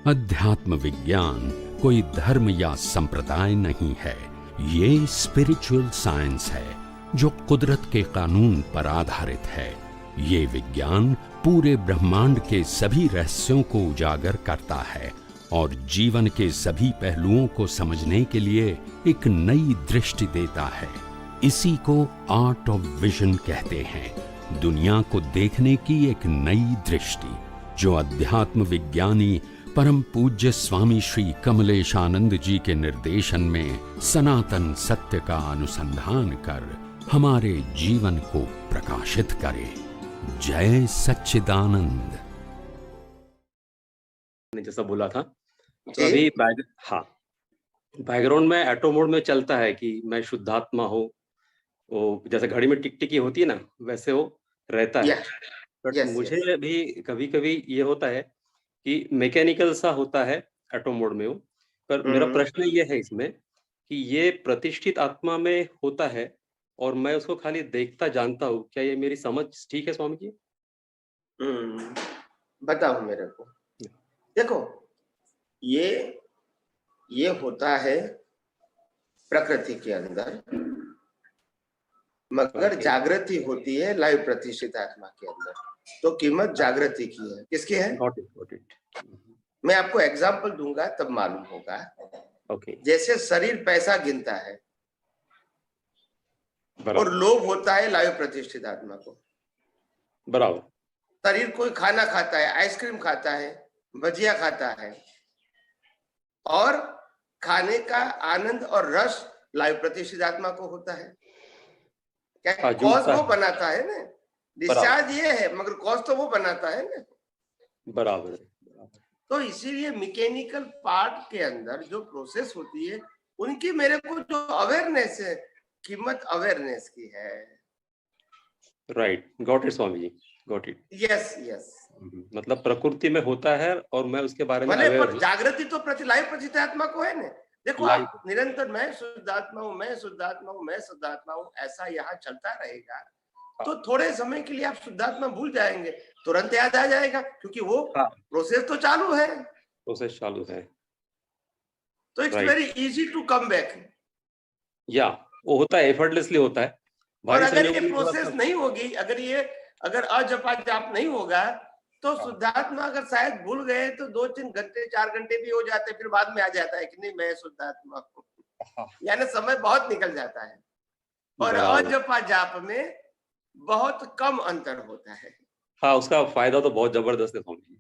अध्यात्म विज्ञान कोई धर्म या संप्रदाय नहीं है, ये स्पिरिचुअल साइंस है जो कुदरत के कानून पर आधारित है। ये विज्ञान पूरे ब्रह्मांड के सभी रहस्यों को उजागर करता है और जीवन के सभी पहलुओं को समझने के लिए एक नई दृष्टि देता है। इसी को आर्ट ऑफ विजन कहते हैं, दुनिया को देखने की एक नई दृष्टि, जो अध्यात्म विज्ञानी परम पूज्य स्वामी श्री कमलेशानंद जी के निर्देशन में सनातन सत्य का अनुसंधान कर हमारे जीवन को प्रकाशित करे। जय सच्चिदानंद। जैसा बोला था तो अभी बैकग्राउंड में ऑटो मोड में चलता है कि मैं शुद्धात्मा हूँ, वो जैसे घड़ी में टिक टिकी होती है ना, वैसे वो रहता है। बट मुझे भी कभी कभी ये होता है कि मैकेनिकल सा होता है ऑटो मोड में वो। पर मेरा प्रश्न ये है इसमें कि ये प्रतिष्ठित आत्मा में होता है और मैं उसको खाली देखता जानता हूँ, क्या ये मेरी समझ ठीक है स्वामी जी? बताओ मेरे को। देखो, ये होता है प्रकृति के अंदर, मगर जागृति होती है लाइव प्रतिष्ठित आत्मा के अंदर। तो कीमत जागृति की है, किसकी है? Got it. मैं आपको एग्जांपल दूंगा तब मालूम होगा। जैसे शरीर पैसा गिनता है और लोभ होता है लाइव प्रतिष्ठित आत्मा को। बराबर। शरीर कोई खाना खाता है, आइसक्रीम खाता है, भजिया खाता है, और खाने का आनंद और रस लाइव प्रतिष्ठित आत्मा को होता है। क्या कॉज वो बनाता है ना, डिस्चार्ज ये है, मगर कॉज तो वो बनाता है ना। बराबर। तो इसीलिए मैकेनिकल पार्ट के अंदर जो प्रोसेस होती है, उनकी मेरे को जो अवेयरनेस है, कीमत अवेयरनेस की है। Right, got it Swami ji, got it. Yes. मतलब प्रकृति में होता है और मैं उसके बारे में अवेयर हूं। जागृति तो लाइव प्रतिष्ठित आत्मा को है ना। देखो, आप निरंतर मैं शुद्धात्मा हूँ, मैं शुद्धात्मा हूँ, मैं शुद्धात्मा हूँ, ऐसा यहाँ चलता रहेगा तो थोड़े समय के लिए आप शुद्धात्मा भूल जाएंगे, तुरंत याद आ जाएगा, क्योंकि वो प्रोसेस तो चालू है। तो it's very easy to come back. या वो होता है, एफर्टलेसली होता है। और अगर ये प्रोसेस नहीं होगी, अगर अजपा जाप नहीं होगा, तो शुद्धात्मा अगर शायद भूल गए तो 2-3 घंटे 4 घंटे भी हो जाते, फिर बाद में आ जाता है कि नहीं मैं शुद्धात्मा हूँ। यानी समय बहुत निकल जाता है। और अजपा जाप में बहुत कम अंतर होता है। हाँ, उसका फायदा तो बहुत जबरदस्त है स्वामी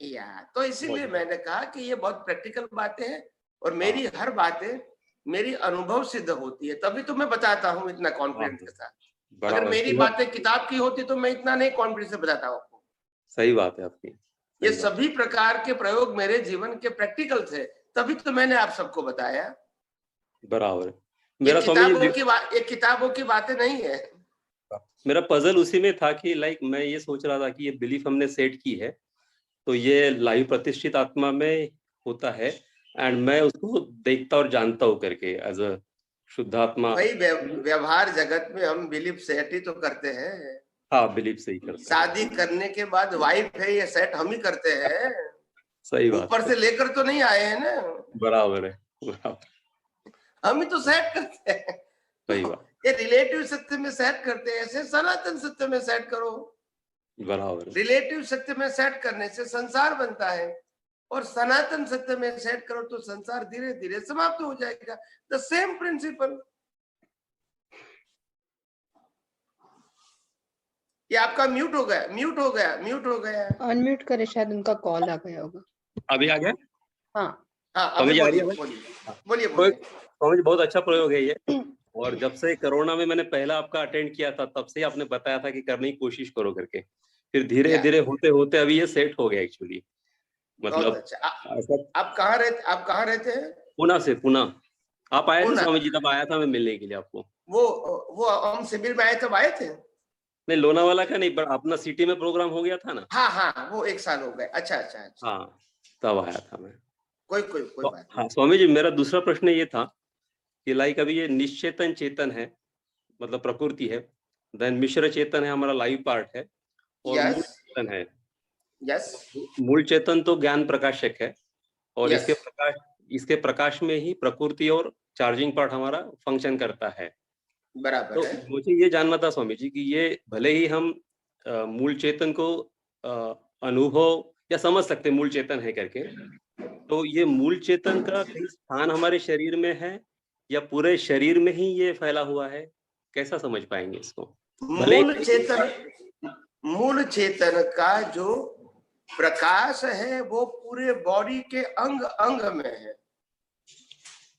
जी। तो इसीलिए मैंने कहा कि ये बहुत प्रैक्टिकल बातें हैं और मेरी हर बातें मेरी अनुभव सिद्ध होती है, तभी तो मैं बताता हूँ इतना कॉन्फिडेंस के साथ। अगर मेरी बातें किताब की होती तो मैं इतना नहीं कॉन्फिडेंस से बताता हूँ आपको। सही बात है आपकी। ये सभी प्रकार के प्रयोग मेरे जीवन के प्रैक्टिकल थे, तभी तो मैंने आप सबको बताया। बराबर। मेरा किताबों की बातें नहीं है। मेरा पजल उसी में था कि मैं ये सोच रहा था कि ये बिलीफ हमने सेट की है तो ये लाइव प्रतिष्ठित आत्मा में होता है एंड मैं उसको देखता और जानता हूँ करके एज अ शुद्धात्मा। भाई, व्यवहार जगत में हम बिलीफ सेट ही तो करते हैं। हाँ, बिलीफ से ही करते हैं। शादी करने के बाद वाइफ है, ये सेट हम ही करते हैं। सही बात। ऊपर से लेकर तो नहीं आए हैं ना। बराबर है, हम ही तो सेट करते हैं। सही बात। ये रिलेटिव सत्य में सेट करते हैं, ऐसे सनातन सत्य में सेट करो। बराबर। रिलेटिव सत्य में सेट करने से संसार बनता है, और सनातन सत्य में सेट करो तो संसार धीरे धीरे समाप्त हो जाएगा। The same principle. ये आपका म्यूट हो गया। अनम्यूट करे, शायद उनका कॉल आ गया होगा। अभी आ गया? हाँ, अभी बोलिए। बहुत अच्छा प्रयोग है ये। और जब से कोरोना में मैंने पहला आपका अटेंड किया था, तब से आपने बताया था कि करने की कोशिश करो करके, फिर धीरे धीरे होते होते अभी ये सेट हो गया एक्चुअली। मतलब अच्छा। आप कहाँ रहते हैं? पुणे। आप आए थे स्वामी जी, तब आया था मैं मिलने के लिए आपको। वो हम शिविर में आए तब आए थे? नहीं, लोनावाला का नहीं, पर अपना सिटी में प्रोग्राम हो गया था ना। हाँ, वो 1 साल हो गए। अच्छा। हाँ, तब आया था मैं। कोई बात। हाँ स्वामी जी, मेरा दूसरा प्रश्न ये था कि अभी ये निश्चेतन चेतन है, मतलब प्रकृति है, देन मिश्र चेतन है, हमारा लाइव पार्ट है, और मूल चेतन है। यस। मूल चेतन तो ज्ञान प्रकाशक है और इसके प्रकाश में ही प्रकृति और चार्जिंग पार्ट हमारा फंक्शन करता है। बराबर तो है। मुझे ये जानना था स्वामी जी कि ये भले ही हम मूल चेतन को अनुभव या समझ सकते मूल चेतन है करके, तो ये मूल चेतन का कहीं स्थान हमारे शरीर में है या पूरे शरीर में ही ये फैला हुआ है? कैसा समझ पाएंगे इसको? मूल चेतन का जो प्रकाश है वो पूरे बॉडी के अंग अंग में है।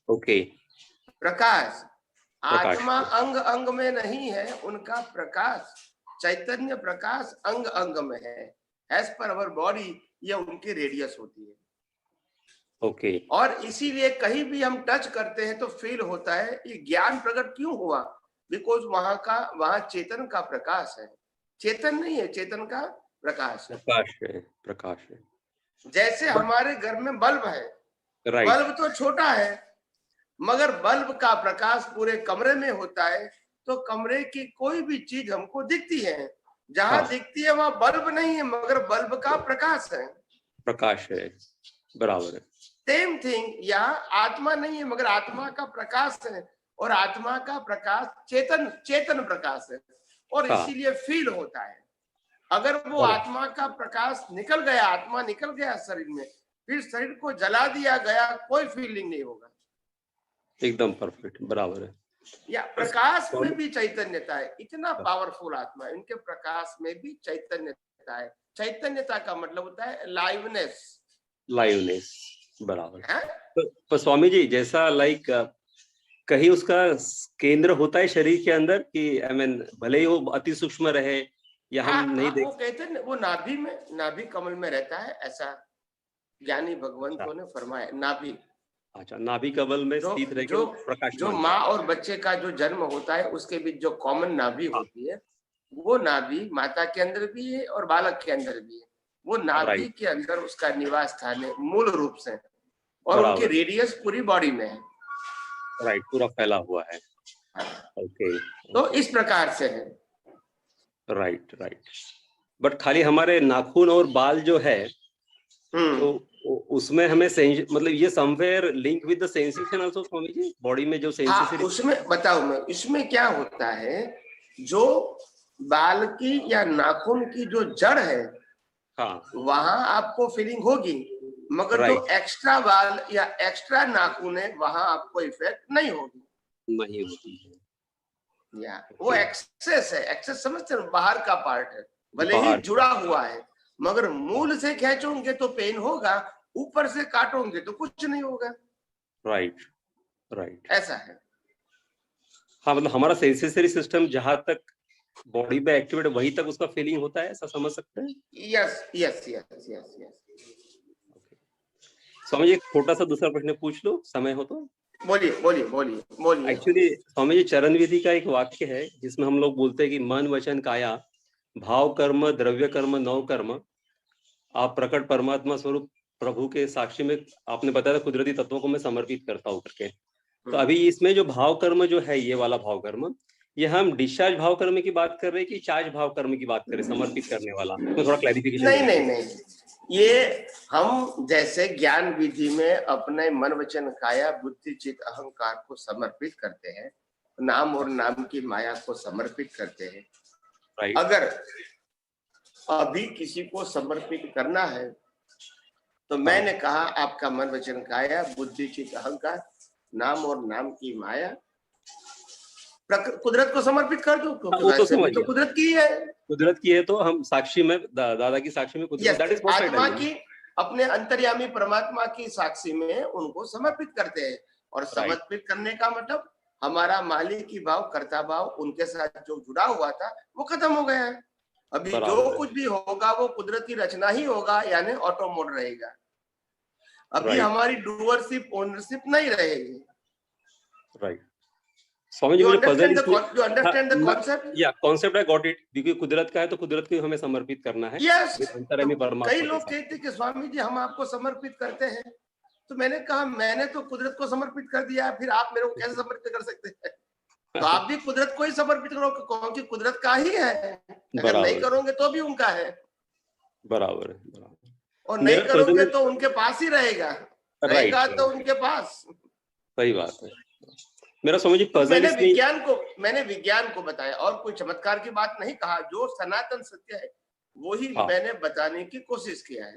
ओके। प्रकाश आत्मा अंग अंग में नहीं है, उनका प्रकाश चैतन्य प्रकाश अंग अंग में है। एज पर अवर बॉडी ये उनकी रेडियस होती है। ओके। और इसीलिए कहीं भी हम टच करते हैं तो फील होता है ये ज्ञान प्रकट क्यों हुआ, बिकॉज वहां चेतन का प्रकाश है। चेतन नहीं है, चेतन का प्रकाश है। प्रकाश है। जैसे हमारे घर में बल्ब है, राइट। बल्ब तो छोटा है मगर बल्ब का प्रकाश पूरे कमरे में होता है, तो कमरे की कोई भी चीज हमको दिखती है, जहां दिखती है वहां बल्ब नहीं है मगर बल्ब का प्रकाश है। प्रकाश है, बराबर है। सेम थिंग यहाँ आत्मा नहीं है मगर आत्मा का प्रकाश है, और आत्मा का प्रकाश चेतन प्रकाश है, और इसीलिए फील होता है। अगर वो आत्मा का प्रकाश निकल गया, आत्मा निकल गया शरीर में, फिर शरीर को जला दिया गया, कोई फीलिंग नहीं होगा। एकदम परफेक्ट, बराबर है। या प्रकाश में भी चैतन्यता है, इतना पावरफुल आत्मा है, इनके प्रकाश में भी चैतन्यता है। चैतन्यता का मतलब होता है लाइवनेस, बराबर है। तो स्वामी जी जैसा लाइक कहीं उसका केंद्र होता है शरीर के अंदर कि आई मीन भले ही वो अति सूक्ष्म रहे या हम नहीं देख, वो कहते हैं वो नाभि कमल में रहता है, ऐसा ज्ञानी भगवंतों ने फरमाया। नाभि, अच्छा, नाभि कमल में स्थित रहकर प्रकाश। जो माँ और बच्चे का जो जन्म होता है उसके बीच जो कॉमन नाभि होती है, वो नाभि माता के अंदर भी है और बालक के अंदर भी है। वो नाभि के अंदर उसका निवास स्थान है मूल रूप से, और उनकी रेडियस पूरी बॉडी में है। राइट, पूरा फैला हुआ है। ओके। तो इस प्रकार से है। राइट। बट खाली हमारे नाखून और बाल जो है, तो उसमें हमें मतलब ये somewhere link with the sensation also Swami ji, body में जो सेंसेशन। उसमें बताऊं मैं, इसमें क्या होता है, जो बाल की या नाखून की जो जड़ है, वहां आपको फीलिंग होगी, मगर जो एक्स्ट्रा बाल या एक्स्ट्रा नाखून है वहां आपको इफेक्ट नहीं होती है। या वो एक्सेस है, एक्सेस समझते हैं, बाहर का पार्ट है, भले ही जुड़ा हुआ है, मगर मूल से खींचोगे तो पेन होगा, ऊपर से काटोगे तो कुछ नहीं होगा। राइट, ऐसा है। हाँ, मतलब हमारा सेंसेसरी सिस्टम जहां तक बॉडी में एक्टिवेट वहीं तक उसका फीलिंग होता है, ऐसा समझ सकते हैं। यस। स्वामी जी एक छोटा सा दूसरा प्रश्न पूछ लो, समय हो तो। बोलिए। एक्चुअली स्वामी जी चरण विधि का एक वाक्य है जिसमें हम लोग बोलते हैं कि मन वचन काया भाव कर्म द्रव्य कर्म 9 कर्म आप प्रकट परमात्मा स्वरूप प्रभु के साक्षी में, आपने बताया था कुदरती तत्वों को मैं समर्पित करता हूँ करके। तो अभी इसमें जो भाव कर्म जो है, ये वाला भाव कर्म, ये हम डिस्चार्ज भाव कर्म की बात कर रहे हैं कि चार्ज भाव कर्म की बात कर रहे हैं, समर्पित करने वाला? तो थोड़ा क्लैरिफिकेशन। नहीं, ये हम जैसे ज्ञान विधि में अपने मन वचन काया बुद्धि चित्त अहंकार को समर्पित करते हैं, नाम और नाम की माया को समर्पित करते हैं। अगर अभी किसी को समर्पित करना है तो मैंने कहा आपका मन वचन काया बुद्धि चित्त अहंकार नाम और नाम की माया कुदरत को समर्पित कर दो, तो कुदरत की है तो हम साक्षी में, दादा की साक्षी में कुदरत, आत्मा की, अपने अंतर्यामी परमात्मा की साक्षी में उनको समर्पित करते हैं। और समर्पित करने का मतलब हमारा मालिक की भाव, कर्ता भाव उनके साथ जो जुड़ा हुआ था वो खत्म हो गया है। अभी जो कुछ भी होगा वो कुदरती रचना ही होगा, यानी ऑटो मोड रहेगा। अभी हमारी डूअरशिप ओनरशिप नहीं रहेगी। राइट। स्वामी जी, मुझे puzzle concept I got it, क्योंकि कुदरत का है तो कुदरत को हमें समर्पित करना है। कई लोग कहते कि स्वामी जी हम आपको समर्पित करते हैं, तो मैंने कहा मैंने तो कुदरत को समर्पित कर दिया, फिर आप मेरे को कैसे समर्पित कर सकते हैं? तो आप भी कुदरत को ही समर्पित करो, क्योंकि कुदरत का ही है। अगर नहीं करोगे तो भी उनका है, बराबर है। और नहीं करोगे तो उनके पास ही रहेगा। रहेगा तो उनके पास। सही बात है। मेरा समझ तो मैंने विज्ञान को बताया और कोई चमत्कार की बात नहीं कहा, जो सनातन सत्य है वो ही मैंने बताने की कोशिश किया है।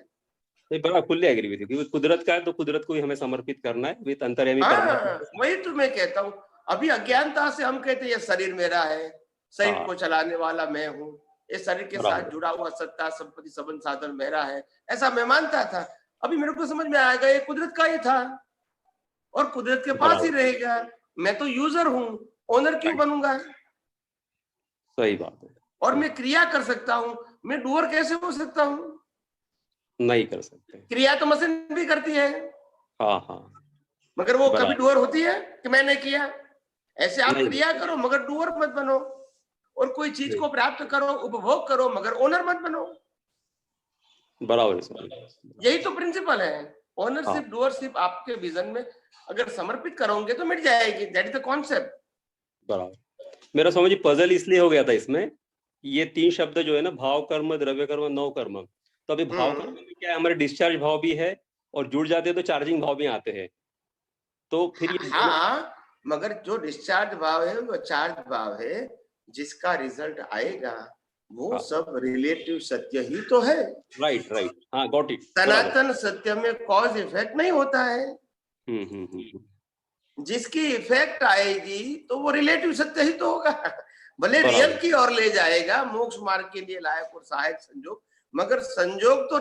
नहीं, बड़ा फुल्ली एग्री विद यू, कुदरत का है तो कुदरत को ही हमें समर्पित करना है, विद अंतर्यामी परमात्मा। वही तो मैं कहता हूँ, अभी अज्ञानता से हम कहते हैं ये शरीर मेरा है, शरीर को चलाने वाला मैं हूँ, इस शरीर के साथ जुड़ा हुआ सत्ता संपत्ति संबंध साधन मेरा है, ऐसा मैं मानता था। अभी मेरे को समझ में आएगा ये कुदरत का ही था और कुदरत के पास ही रहेगा। मैं तो यूजर हूँ, ओनर क्यों बनूंगा? सही बात है। और मैं क्रिया कर सकता हूँ, मैं डूअर कैसे हो सकता हूँ? नहीं कर सकते। क्रिया तो मशीन भी करती है। हाँ हाँ, मगर वो कभी डूअर होती है कि मैंने किया? ऐसे आप क्रिया करो मगर डूअर मत बनो, और कोई चीज को प्राप्त करो, उपभोग करो, मगर ओनर मत बनो। बराबर, यही तो प्रिंसिपल है। ओनरशिप डूअरशिप आपके विजन में अगर समर्पित करोगे तो मिट जाएगी। That is the concept. बराबर। मेरा समझ पजल इसलिए हो गया था इसमें, ये 3 शब्द जो है ना, भाव कर्म, द्रव्य कर्म, नव कर्म। तो अभी भाव कर्म में क्या है, हमारे डिस्चार्ज भाव भी है और जुड़ जाते हैं तो चार्जिंग भाव भी आते हैं। तो फिर ये मगर जो डिस्चार्ज भाव है वो चार्ज भाव है, जिसका रिजल्ट आएगा वो सब रिलेटिव सत्य ही तो है। राइट, हाँ, गॉट इट। सनातन सत्य में कॉज इफेक्ट नहीं होता है। जिसकी इफेक्ट आएगी तो वो रिलेटिव सत्य ही तो होगा। भले रियल की ओर ले जाएगा, मोक्ष मार्ग के लिए लायक और सहायक संजोग, मगर संजोग तो